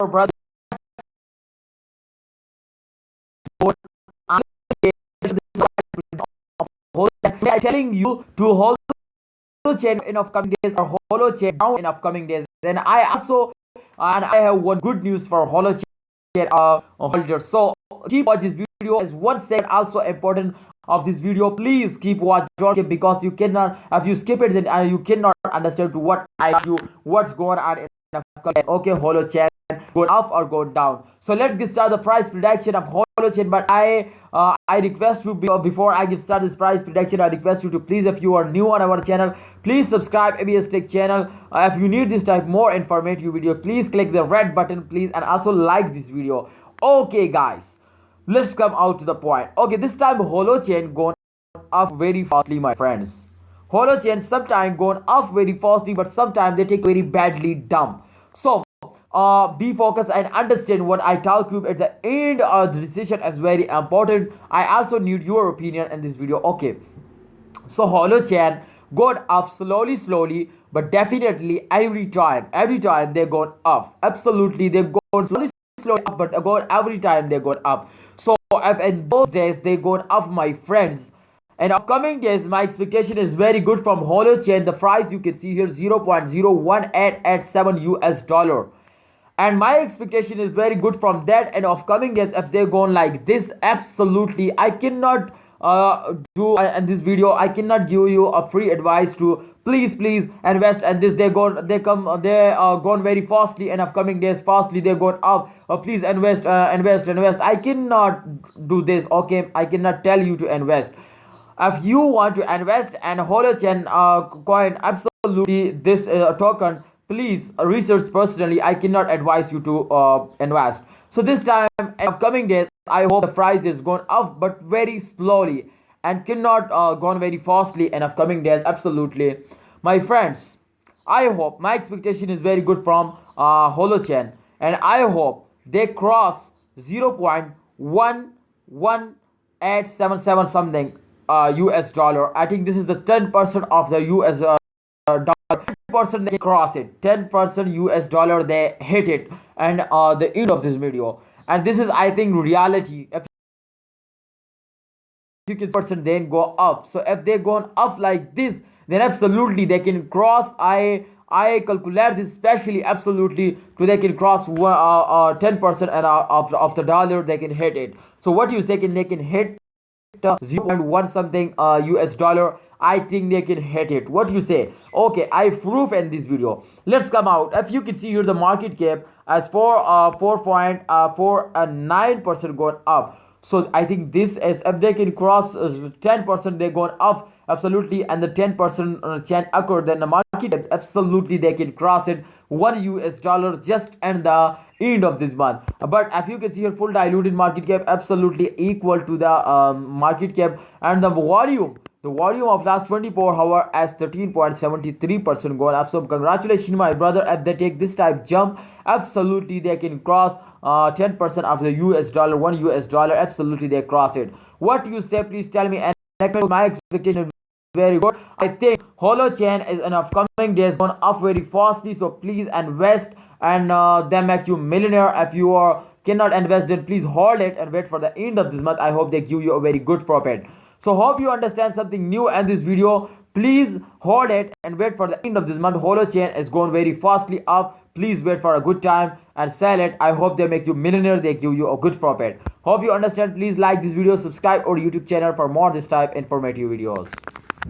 or brother, I'm telling you to hold chain in upcoming days or Holochain down in upcoming days. Then I have one good news for Holochain holders. So keep watch this video. Is one second also important of this video. Please keep watching because you cannot, if you skip it, then you cannot understand to what I do, what's going on in upcoming. Okay, Holochain go up or go down. So let's get started the price prediction of Holochain. But I request you before I get started this price prediction, I request you to please, if you are new on our channel, please subscribe ABS Tech channel. If you need this type more informative video, please click the red button, please, and also like this video. Okay, guys, let's come out to the point. Okay, this time Holochain gone up very fastly, my friends. Holochain sometimes gone up very fastly, but sometimes they take very badly down. So be focused and understand what I talk to you at the end of the decision is very important. I also need your opinion in this video. Okay, so Holochain got up slowly, but definitely every time they got up. Absolutely, they go slowly up, but every time they got up. So if in those days they got up, my friends, in upcoming days, my expectation is very good from Holochain. The price you can see here 0.01887 US dollar. And my expectation is very good from that, and upcoming days if they go on like this, absolutely I cannot do in this video, I cannot give you a free advice to please invest. And this they gone very fastly, and upcoming days fastly they gone up. Please invest. I cannot do this. Okay, I cannot tell you to invest. If you want to invest and Holochain coin, absolutely this token, please research personally. I cannot advise you to invest. So this time upcoming days, I hope the price is going up but very slowly and cannot gone very fastly in upcoming days. Absolutely, my friends, I hope my expectation is very good from Holochain, and I hope they cross 0.11877 something US dollar. I think this is the 10% of the US dollar. 10% they cross it, 10% US dollar they hit it, and the end of this video. And this is, I think, reality. If you can percent then go up. So if they gone up like this, then absolutely they can cross. I calculate this specially absolutely to they can cross 10% and of the dollar they can hit it. So what you say, they can hit 0.1 something US dollar. I think they can hit it. What you say? Okay, I proof in this video. Let's come out. If you can see here the market cap as for 4.49% going up. So I think this is, if they can cross 10% they going up absolutely, and the 10% can occur, then the market cap absolutely they can cross it 1 US dollar just at the end of this month. But if you can see here full diluted market cap absolutely equal to the market cap, and the volume of last 24 hours as 13.73% going up. So congratulations, my brother, if they take this type jump, absolutely they can cross 10% of the US dollar, 1 US dollar, absolutely they cross it. What you say, please tell me. And my expectation is very good. I think Holochain is in upcoming days going up very fastly. So please invest, and they make you millionaire. If you cannot invest, then please hold it and wait for the end of this month. I hope they give you a very good profit. So hope you understand something new in this video. Please hold it and wait for the end of this month. Holochain is going very fastly up. Please wait for a good time and sell it. I hope they make you millionaire. They give you a good profit. Hope you understand. Please like this video, subscribe our YouTube channel for more this type informative videos.